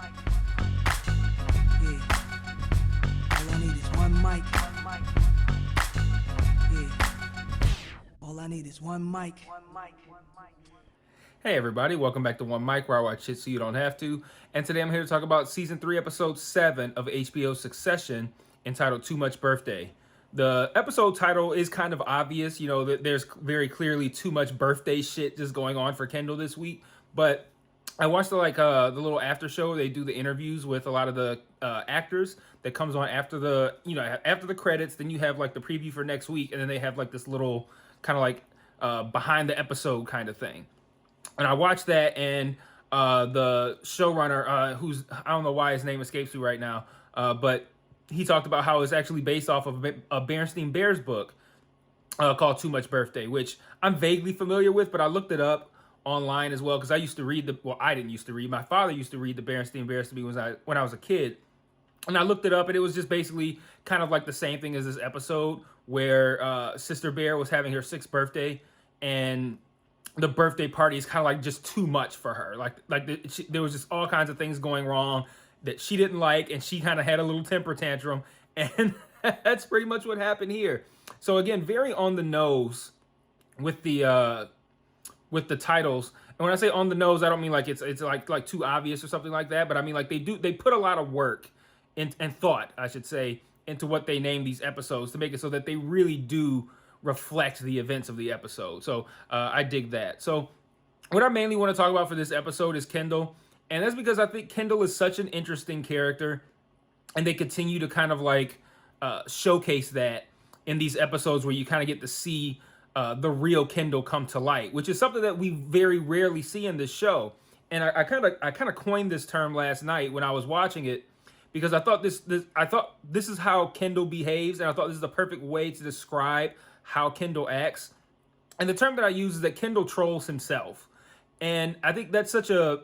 Yeah. All I need is one mic. Yeah. All I need is one mic. Hey everybody, welcome back to One Mic, where I watch shit so you don't have to. And today I'm here to talk about Season 3, Episode 7 of HBO's Succession, entitled Too Much Birthday. The episode title is kind of obvious, you know, that there's very clearly too much birthday shit just going on for Kendall this week. But I watched the little after show. They do the interviews with a lot of the actors that comes on after after the credits. Then you have like the preview for next week, and then they have like this little kind of like behind the episode kind of thing. And I watched that, and the showrunner, who's I don't know why his name escapes me right now, but he talked about how it's actually based off of a Berenstain Bears book called Too Much Birthday, which I'm vaguely familiar with, but I looked it up online as well because I used to read I didn't used to read. My father used to read the Berenstain Bears to me when I was a kid. And I looked it up, and it was just basically kind of like the same thing as this episode where Sister Bear was having her 6th birthday, and the birthday party is kind of like just too much for her. There was just all kinds of things going wrong that she didn't like, and she kind of had a little temper tantrum, and that's pretty much what happened here. So again, very on the nose with the titles. And when I say on the nose, I don't mean like it's like too obvious or something like that, but I mean like they put a lot of work and thought, I should say, into what they name these episodes to make it so that they really do reflect the events of the episode. So I dig that. So what I mainly want to talk about for this episode is Kendall. And that's because I think Kendall is such an interesting character, and they continue to kind of like showcase that in these episodes where you kind of get to see the real Kendall come to light, which is something that we very rarely see in this show. And I kind of coined this term last night when I was watching it, because I thought this is how Kendall behaves, and I thought this is the perfect way to describe how Kendall acts. And the term that I use is that Kendall trolls himself. And I think that's such an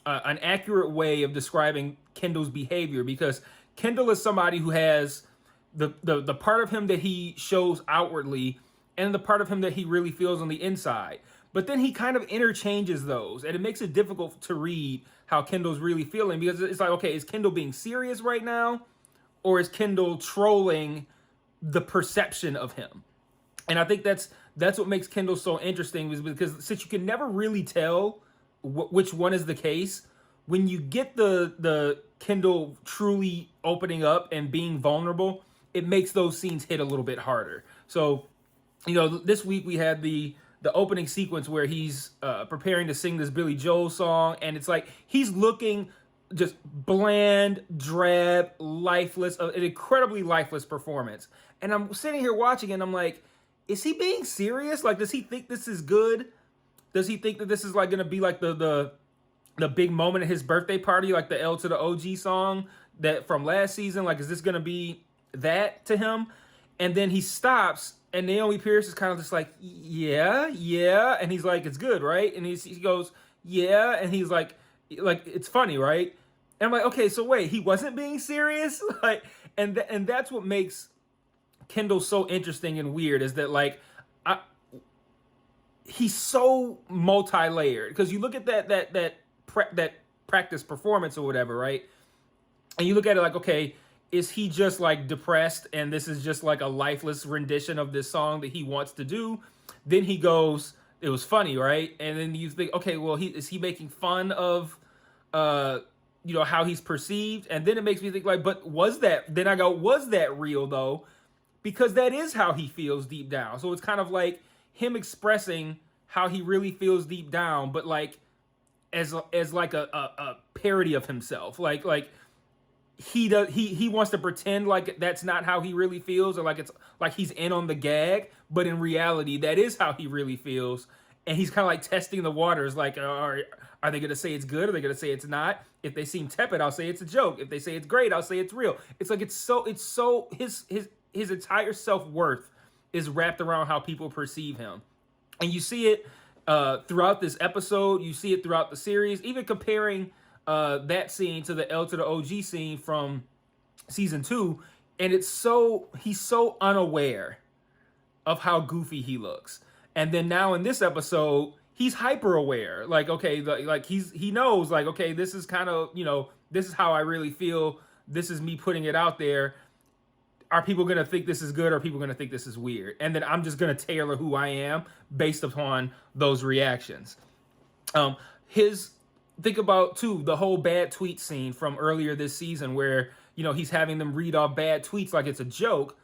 accurate way of describing Kendall's behavior, because Kendall is somebody who has the part of him that he shows outwardly and the part of him that he really feels on the inside. But then he kind of interchanges those, and it makes it difficult to read how Kendall's really feeling, because it's like, okay, is Kendall being serious right now, or is Kendall trolling the perception of him? And I think that's what makes Kendall so interesting, is because since you can never really tell which one is the case, when you get the Kendall truly opening up and being vulnerable, it makes those scenes hit a little bit harder. So, you know, this week we had the opening sequence where he's preparing to sing this Billy Joel song, and it's like he's looking just bland, drab, lifeless, an incredibly lifeless performance. And I'm sitting here watching, and I'm like, is he being serious? Like, does he think this is good? Does he think that this is like gonna be like the big moment at his birthday party, like the L to the OG song that from last season? Like, is this gonna be that to him? And then he stops, and Naomi Pierce is kind of just like, yeah, and he's like, it's good, right? And he goes, yeah, and he's like it's funny, right? And I'm like, okay, so wait, he wasn't being serious, like, and that's what makes Kendall so interesting and weird, is that like he's so multi-layered, because you look at that practice performance or whatever, right? And you look at it like, okay, is he just like depressed and this is just like a lifeless rendition of this song that he wants to do? Then he goes, it was funny, right? And then you think, okay, well, is he making fun of how he's perceived? And then it makes me think like, but was that real though? Because that is how he feels deep down. So it's kind of like him expressing how he really feels deep down, but like as like a parody of himself. Like he wants to pretend like that's not how he really feels, or like it's like he's in on the gag, but in reality that is how he really feels. And he's kind of like testing the waters, like are they going to say it's good, or are they going to say it's not? If they seem tepid, I'll say it's a joke. If they say it's great, I'll say it's real. It's like it's so his entire self-worth is wrapped around how people perceive him. And you see it throughout this episode, you see it throughout the series, even comparing that scene to the L to the OG scene from season 2, and he's so unaware of how goofy he looks. And then now in this episode, he's hyper aware. Like, okay, like he knows, like, okay, this is kind of, this is how I really feel. This is me putting it out there. Are people gonna think this is good, or are people gonna think this is weird? And then I'm just gonna tailor who I am based upon those reactions. His Think about too the whole bad tweet scene from earlier this season, where he's having them read off bad tweets like it's a joke,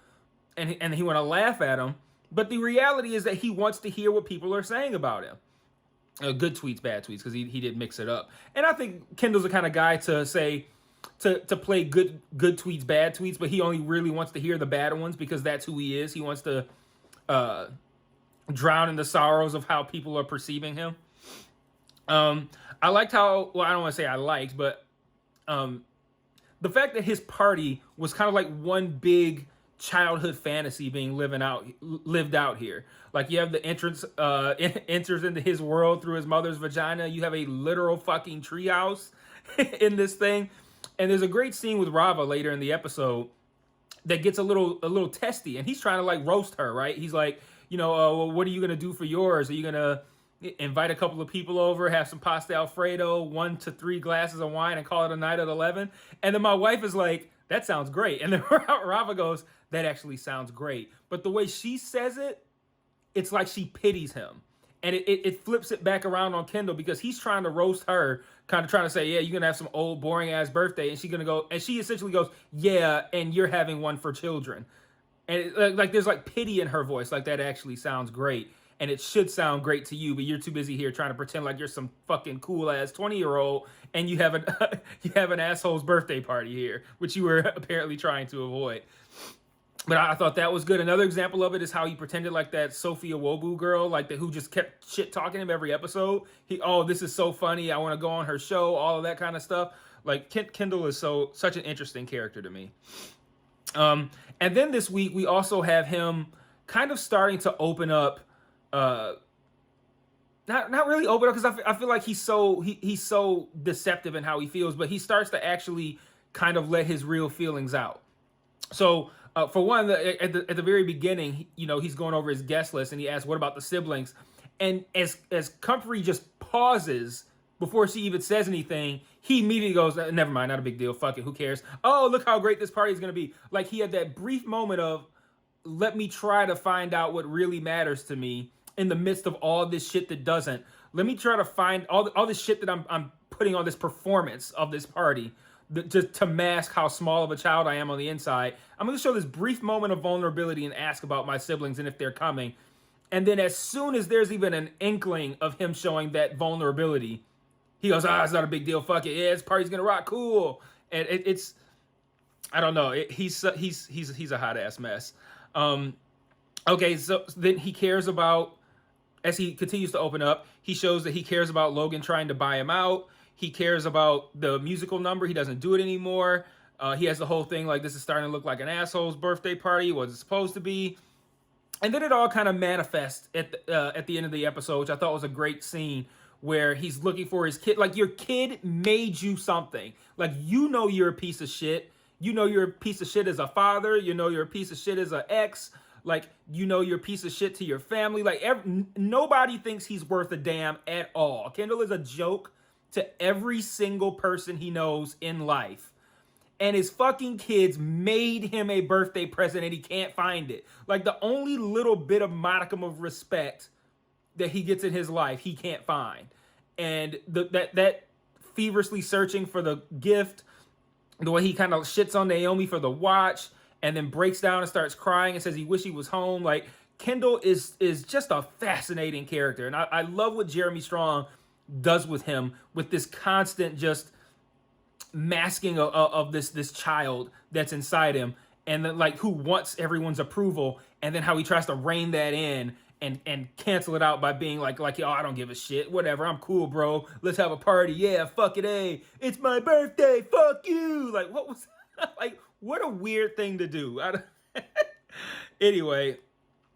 and he want to laugh at them. But the reality is that he wants to hear what people are saying about him. Good tweets, bad tweets, because he did mix it up. And I think Kendall's the kind of guy to say to play good tweets, bad tweets, but he only really wants to hear the bad ones because that's who he is. He wants to drown in the sorrows of how people are perceiving him. I liked how, well, I don't want to say I liked, but the fact that his party was kind of like one big childhood fantasy being lived out here. Like, you have the entrance enters into his world through his mother's vagina. You have a literal fucking treehouse in this thing. And there's a great scene with Rava later in the episode that gets a little testy, and he's trying to like roast her, right? He's like, well, what are you gonna do for yours? Are you gonna invite a couple of people over, have some pasta Alfredo, 1 to 3 glasses of wine, and call it a night at 11? And then my wife is like, that sounds great. And then Rava goes, that actually sounds great. But the way she says it, it's like she pities him. And it flips it back around on Kendall, because he's trying to roast her, kind of trying to say, yeah, you're going to have some old, boring-ass birthday. And she essentially goes, yeah, and you're having one for children. And like there's like pity in her voice, like that actually sounds great. And it should sound great to you, but you're too busy here trying to pretend like you're some fucking cool-ass 20-year-old, and you have an asshole's birthday party here, which you were apparently trying to avoid. But I thought that was good. Another example of it is how he pretended like that Sophia Wobu girl, like who just kept shit talking him every episode. This is so funny, I want to go on her show, all of that kind of stuff. Like, Kendall is such an interesting character to me. And then this week we also have him kind of starting to open up. Not really open up, because I feel like he's so deceptive in how he feels, but he starts to actually kind of let his real feelings out. So. For one, at the very beginning, he's going over his guest list, and he asks, "What about the siblings?" And as Comfrey just pauses before she even says anything, he immediately goes, "Never mind, not a big deal. Fuck it, who cares? Oh, look how great this party is gonna be." Like, he had that brief moment of, "Let me try to find out what really matters to me in the midst of all this shit that doesn't. Let me try to find all this shit that I'm putting on this performance of this party." Just to mask how small of a child I am on the inside. I'm going to show this brief moment of vulnerability and ask about my siblings and if they're coming. And then as soon as there's even an inkling of him showing that vulnerability, he goes, it's not a big deal. Fuck it. Yeah, this party's going to rock. Cool. And it's, I don't know. He's a hot ass mess. Okay. So then he cares about, as he continues to open up, he shows that he cares about Logan trying to buy him out. He cares about the musical number. He doesn't do it anymore. He has the whole thing like, this is starting to look like an asshole's birthday party. What it's supposed to be. And then it all kind of manifests at the end of the episode, which I thought was a great scene, where he's looking for his kid. Like, your kid made you something. Like, you're a piece of shit. You're a piece of shit as a father. You're a piece of shit as an ex. Like, you're a piece of shit to your family. Like, nobody thinks he's worth a damn at all. Kendall is a joke to every single person he knows in life. And his fucking kids made him a birthday present, and he can't find it. Like, the only little bit of modicum of respect that he gets in his life, he can't find. And that feverishly searching for the gift, the way he kind of shits on Naomi for the watch, and then breaks down and starts crying and says he wish he was home. Like, Kendall is just a fascinating character. And I love what Jeremy Strong does with him, with this constant just masking of this child that's inside him, and then, like, who wants everyone's approval, and then how he tries to rein that in and cancel it out by being like, oh, I don't give a shit, whatever, I'm cool, bro, let's have a party, yeah, fuck it, hey, it's my birthday, fuck you. Like, what was like, what a weird thing to do. Anyway,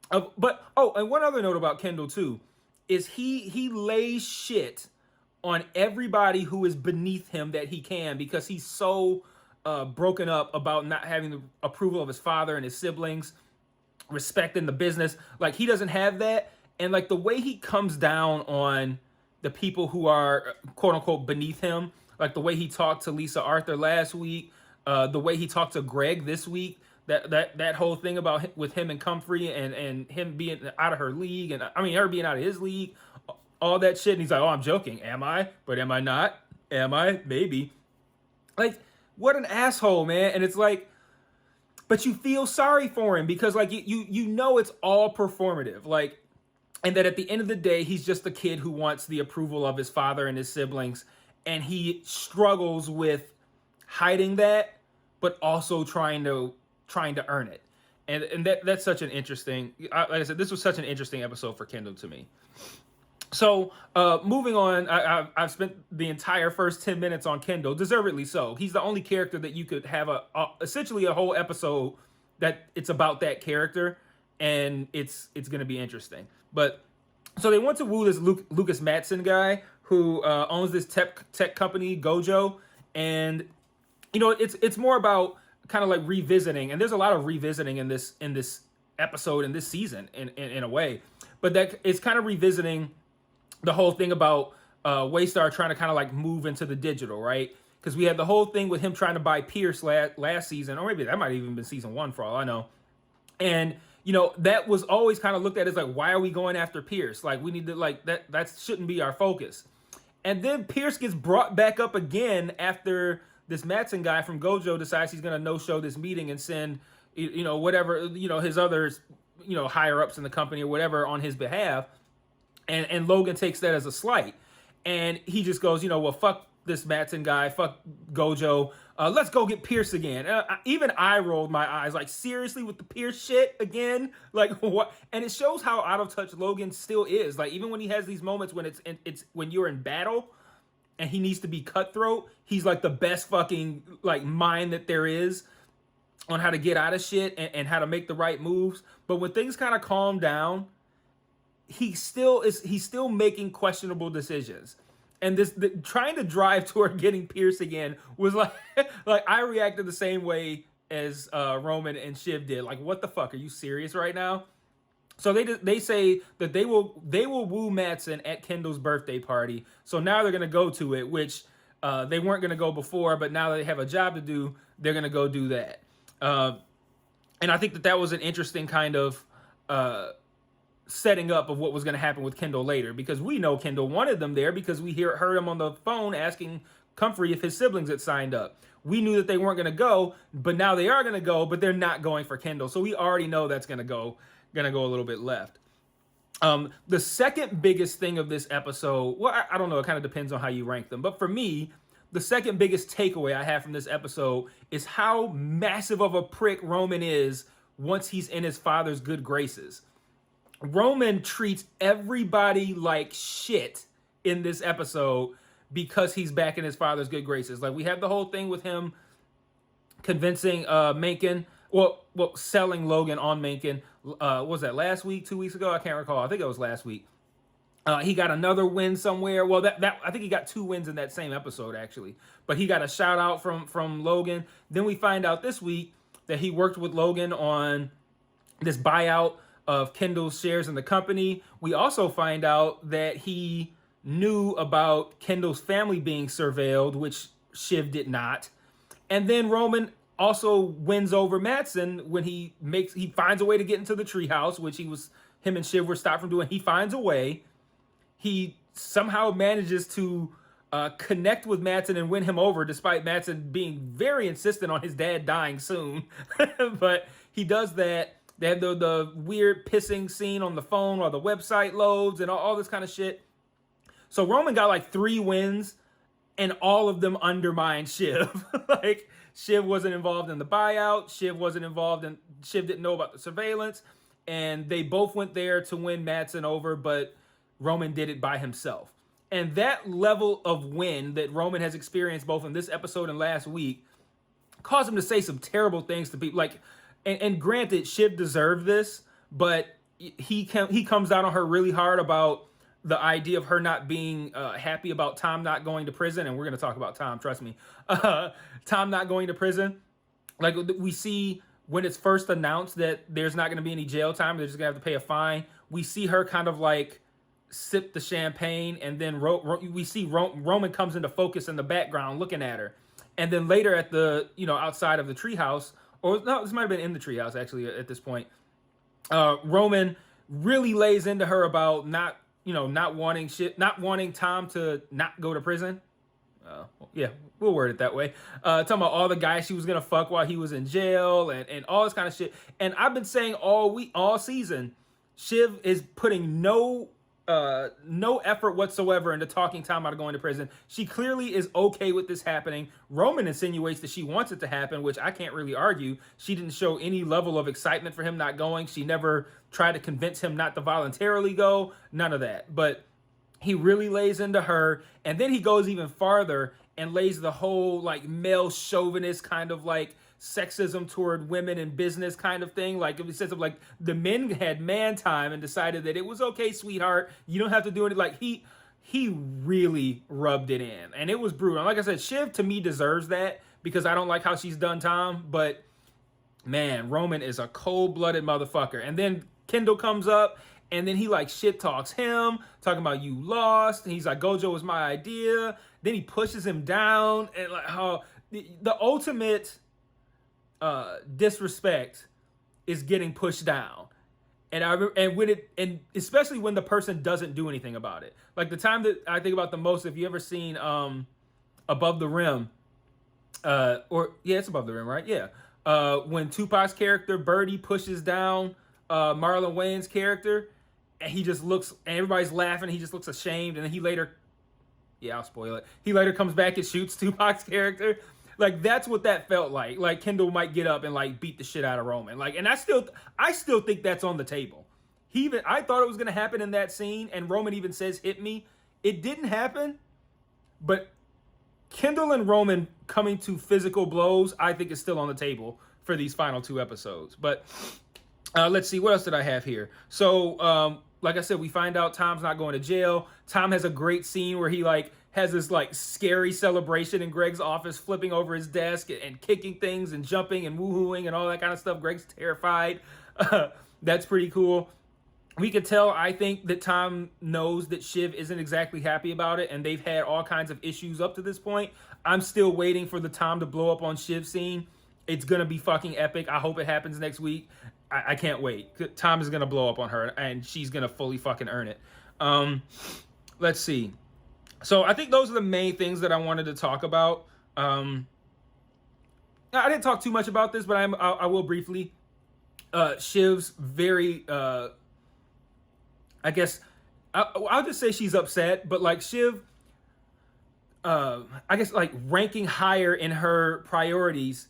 and one other note about Kendall too is he lays shit on everybody who is beneath him that he can, because he's so broken up about not having the approval of his father and his siblings, respecting the business. Like, he doesn't have that, And like the way he comes down on the people who are quote unquote beneath him, like the way he talked to Lisa Arthur last week, the way he talked to Greg this week, that whole thing about with him and Comfrey and him being out of her league, and I mean her being out of his league, all that shit. And he's like, oh, I'm joking. Am I? But am I not? Am I? Maybe. Like, what an asshole, man. And it's like, but you feel sorry for him because like you know it's all performative. Like, and that at the end of the day, he's just a kid who wants the approval of his father and his siblings. And he struggles with hiding that, but also trying to earn it. And that's such an interesting, like I said, this was such an interesting episode for Kendall to me. So moving on, I've spent the entire first 10 minutes on Kendall, deservedly so. He's the only character that you could have essentially a whole episode that it's about that character, and it's going to be interesting. But so they want to woo this Lucas Matson guy who owns this tech company, Gojo, and you know it's more about kind of like revisiting, and there's a lot of revisiting in this episode in this season in a way, but that it's kind of revisiting the whole thing about Waystar trying to kind of like move into the digital, right? Because we had the whole thing with him trying to buy Pierce last season, or maybe that might have even been season 1 for all I know. And you know, that was always kind of looked at as like, why are we going after Pierce? Like, we need to like that shouldn't be our focus. And then Pierce gets brought back up again after this Matson guy from Gojo decides he's gonna no-show this meeting and send, you know, whatever, you know, his others, you know, higher ups in the company or whatever on his behalf. And Logan takes that as a slight. And he just goes, you know, well, fuck this Matson guy, fuck Gojo. Let's go get Pierce again. Even I rolled my eyes, like, seriously, with the Pierce shit again? Like, what? And it shows how out of touch Logan still is. Like, even when he has these moments when it's when you're in battle and he needs to be cutthroat, he's like the best fucking like mind that there is on how to get out of shit and how to make the right moves. But when things kind of calm down, he's still making questionable decisions. And trying to drive toward getting Pierce again was like I reacted the same way as Roman and Shiv did. Like, what the fuck? Are you serious right now? So they say that they will woo Matson at Kendall's birthday party. So now they're gonna go to it, which they weren't gonna go before, but now they have a job to do. They're gonna go do that. And I think that was an interesting kind of setting up of what was going to happen with Kendall later, because we know Kendall wanted them there because we heard him on the phone asking Comfrey if his siblings had signed up. We knew that they weren't going to go, but now they are going to go, but they're not going for Kendall. So we already know that's going to go a little bit left. The second biggest thing of this episode, well, I don't know, it kind of depends on how you rank them, but for me, the second biggest takeaway I have from this episode is how massive of a prick Roman is once he's in his father's good graces. Roman treats everybody like shit in this episode because he's back in his father's good graces. Like, we had the whole thing with him convincing Mencken, well, selling Logan on Mencken. Was that last week, 2 weeks ago? I can't recall. I think it was last week. He got another win somewhere. Well, that I think he got 2 wins in that same episode, actually. But he got a shout out from Logan. Then we find out this week that he worked with Logan on this buyout of Kendall's shares in the company. We also find out that he knew about Kendall's family being surveilled, which Shiv did not. And then Roman also wins over Matson when he finds a way to get into the treehouse, which him and Shiv were stopped from doing. He finds a way. He somehow manages to connect with Matson and win him over, despite Matson being very insistent on his dad dying soon. But he does that. They have the weird pissing scene on the phone while the website loads and all this kind of shit. So Roman got like 3 wins, and all of them undermined Shiv. Like, Shiv wasn't involved in the buyout. Shiv didn't know about the surveillance. And they both went there to win Matson over, but Roman did it by himself. And that level of win that Roman has experienced both in this episode and last week caused him to say some terrible things to people. Like, and granted, Shiv deserved this, but he comes down on her really hard about the idea of her not being happy about Tom not going to prison. And we're going to talk about Tom, trust me. Tom not going to prison. Like, we see when it's first announced that there's not going to be any jail time, they're just going to have to pay a fine. we see her kind of like sip the champagne, and then we see Roman comes into focus in the background looking at her. And then later at the, outside of the treehouse, or no, this might have been in the treehouse actually at this point, Roman really lays into her about not wanting Tom to not go to prison. Yeah, we'll word it that way. Talking about all the guys she was gonna fuck while he was in jail and all this kind of shit. And I've been saying all season, Shiv is putting no effort whatsoever into talking Tom out of going to prison. She clearly is okay with this happening. Roman insinuates that she wants it to happen, which I can't really argue. She didn't show any level of excitement for him not going. She never tried to convince him not to voluntarily go. None of that. But he really lays into her, and then he goes even farther and lays the whole like male chauvinist kind of like sexism toward women in business kind of thing. Like, in the sense of like the men had man time and decided that it was okay, sweetheart, you don't have to do it. Like he really rubbed it in, and it was brutal. And like I said, Shiv to me deserves that because I don't like how she's done Tom, but man, Roman is a cold-blooded motherfucker. And then Kendall comes up, and then he like shit talks him, talking about you lost. And he's like, Gojo was my idea. Then he pushes him down, and like how the ultimate disrespect is getting pushed down. And especially when the person doesn't do anything about it. Like the time that I think about the most, if you ever seen Above the Rim, it's Above the Rim, right? Yeah. When Tupac's character Birdie pushes down Marlon Wayans' character, and he just looks, and everybody's laughing, he just looks ashamed, and then he later, I'll spoil it. He later comes back and shoots Tupac's character. Like that's what that felt like. Like Kendall might get up and like beat the shit out of Roman. Like, and I still think that's on the table. I thought it was gonna happen in that scene, and Roman even says, "Hit me." It didn't happen, but Kendall and Roman coming to physical blows, I think is still on the table for these final 2 episodes. But let's see, what else did I have here? So, like I said, we find out Tom's not going to jail. Tom has a great scene where he like has this like scary celebration in Greg's office, flipping over his desk and kicking things and jumping and woohooing and all that kind of stuff. Greg's terrified. That's pretty cool. We could tell, I think, that Tom knows that Shiv isn't exactly happy about it, and they've had all kinds of issues up to this point. I'm still waiting for the Tom to blow up on Shiv scene. It's going to be fucking epic. I hope it happens next week. I can't wait. Tom is going to blow up on her, and she's going to fully fucking earn it. Let's see. So I think those are the main things that I wanted to talk about. I didn't talk too much about this, but I will briefly. Shiv's very... I guess I'll just say she's upset, but like Shiv, I guess like ranking higher in her priorities,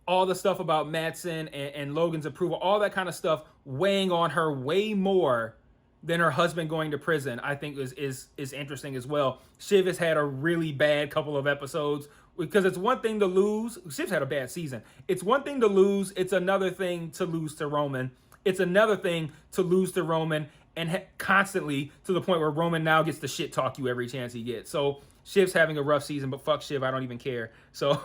all the stuff about Matsson and Logan's approval, all that kind of stuff weighing on her way more than her husband going to prison, I think is interesting as well. Shiv has had a really bad couple of episodes because it's one thing to lose. Shiv's had a bad season. It's one thing to lose. It's another thing to lose to Roman. It's another thing to lose to Roman and constantly to the point where Roman now gets to shit talk you every chance he gets. So Shiv's having a rough season, but fuck Shiv, I don't even care. So,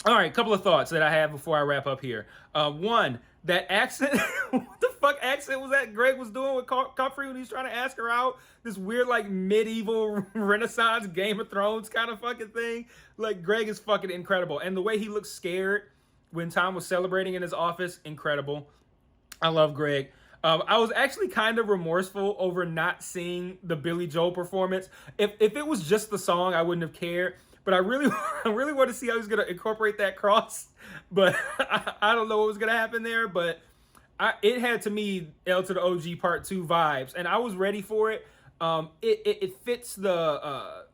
all right, couple of thoughts that I have before I wrap up here. One, that accent, what the fuck accent was that Greg was doing with Comfrey when he was trying to ask her out? This weird like medieval Renaissance Game of Thrones kind of fucking thing. Like Greg is fucking incredible. And the way he looks scared when Tom was celebrating in his office, incredible. I love Greg. I was actually kind of remorseful over not seeing the Billy Joel performance. If it was just the song, I wouldn't have cared. But I really want to see how he's going to incorporate that cross. But I don't know what was going to happen there. But it had, to me, L to the OG Part 2 vibes. And I was ready for it. It fits the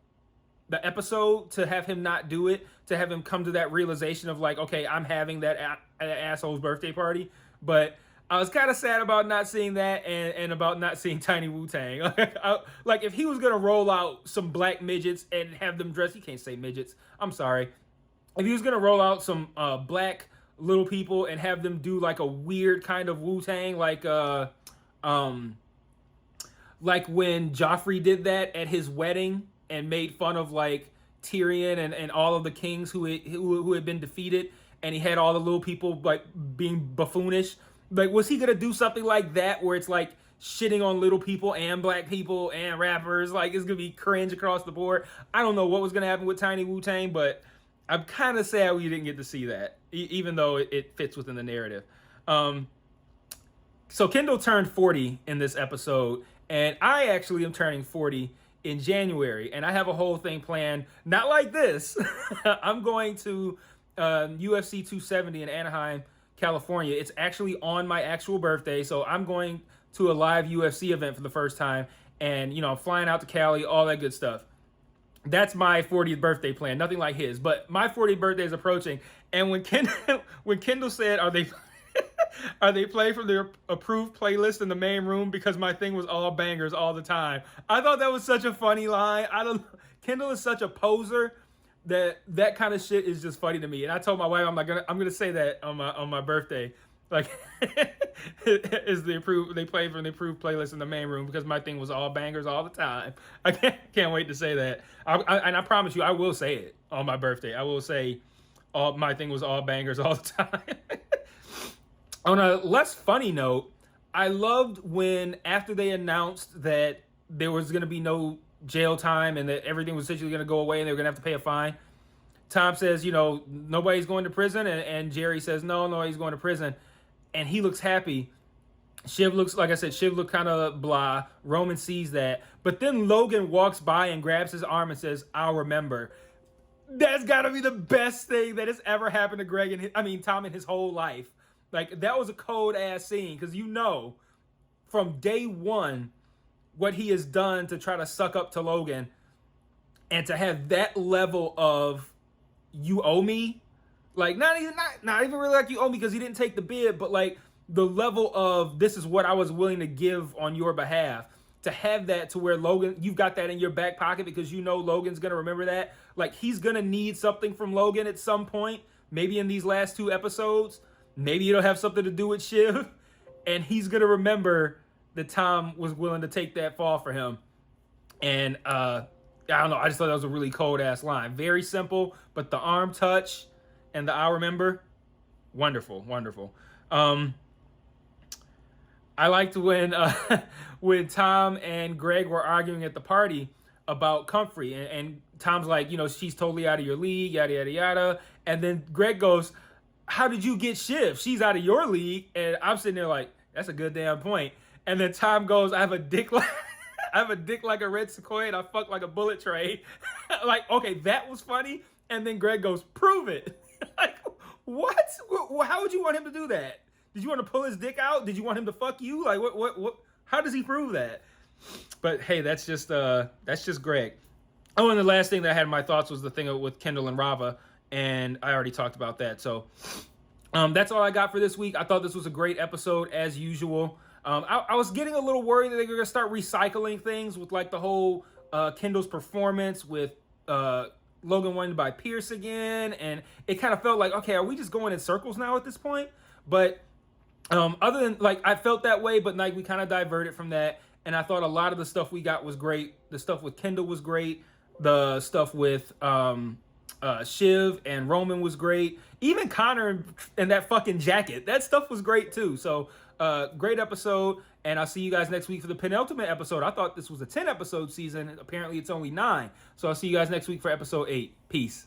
episode to have him not do it, to have him come to that realization of like, okay, I'm having that asshole's birthday party. But I was kind of sad about not seeing that and about not seeing Tiny Wu-Tang. Like if he was going to roll out some black midgets and have them dress, he can't say midgets, I'm sorry. If he was going to roll out some black little people and have them do like a weird kind of Wu-Tang, like when Joffrey did that at his wedding and made fun of like Tyrion and all of the kings who had been defeated, and he had all the little people like being buffoonish. Like, was he gonna do something like that where it's like shitting on little people and black people and rappers? Like, it's gonna be cringe across the board. I don't know what was gonna happen with Tiny Wu-Tang, but I'm kind of sad we didn't get to see that, even though it fits within the narrative. So Kendall turned 40 in this episode, and I actually am turning 40 in January, and I have a whole thing planned, not like this. I'm going to UFC 270 in Anaheim, California. It's actually on my actual birthday, so I'm going to a live UFC event for the first time, and I'm flying out to Cali, all that good stuff. That's my 40th birthday plan, nothing like his, but my 40th birthday is approaching, and when Kendall said, are they playing from their approved playlist in the main room because my thing was all bangers all the time? I thought that was such a funny line. Kendall is such a poser that kind of shit is just funny to me. And I told my wife, I'm gonna say that on my birthday. Like, they play from the approved playlist in the main room because my thing was all bangers all the time. I can't wait to say that. And I promise you, I will say it on my birthday. I will say my thing was all bangers all the time. On a less funny note, I loved when, after they announced that there was going to be no jail time and that everything was essentially going to go away and they were going to have to pay a fine, Tom says, nobody's going to prison. And Jerry says, no, he's going to prison. And he looks happy. Shiv looks kind of blah. Roman sees that. But then Logan walks by and grabs his arm and says, I'll remember. That's got to be the best thing that has ever happened to Tom in his whole life. Like, that was a cold-ass scene, because from day one what he has done to try to suck up to Logan, and to have that level of, you owe me? Like, not even really like you owe me because he didn't take the bid, but like the level of, this is what I was willing to give on your behalf. To have that to where Logan, you've got that in your back pocket because Logan's going to remember that. Like, he's going to need something from Logan at some point, maybe in these last 2 episodes. Maybe it'll have something to do with Shiv, and he's going to remember that Tom was willing to take that fall for him. And I don't know, I just thought that was a really cold-ass line. Very simple, but the arm touch and the I'll remember, wonderful, wonderful. I liked when Tom and Greg were arguing at the party about Comfrey, and Tom's like, she's totally out of your league, yada, yada, yada. And then Greg goes, how did you get Shiv? She's out of your league. And I'm sitting there like, that's a good damn point. And then Tom goes, I have a dick like a red sequoia and I fuck like a bullet train. Like, okay, that was funny. And then Greg goes, prove it. Like, what? How would you want him to do that? Did you want to pull his dick out? Did you want him to fuck you? Like, what? How does he prove that? But hey, that's just Greg. Oh, and the last thing that I had in my thoughts was the thing with Kendall and Rava. And I already talked about that. So that's all I got for this week. I thought this was a great episode, as usual. I was getting a little worried that they were going to start recycling things with, like, the whole Kendall's performance with Logan wanting to buy Pierce again. And it kind of felt like, okay, are we just going in circles now at this point? But other than, like, I felt that way, but, like, we kind of diverted from that. And I thought a lot of the stuff we got was great. The stuff with Kendall was great. The stuff with Shiv and Roman was great. Even Connor and that fucking jacket, that stuff was great too. So great episode, and I'll see you guys next week for the penultimate episode. I thought this was a 10 episode season. Apparently it's only 9. So I'll see you guys next week for episode 8. Peace.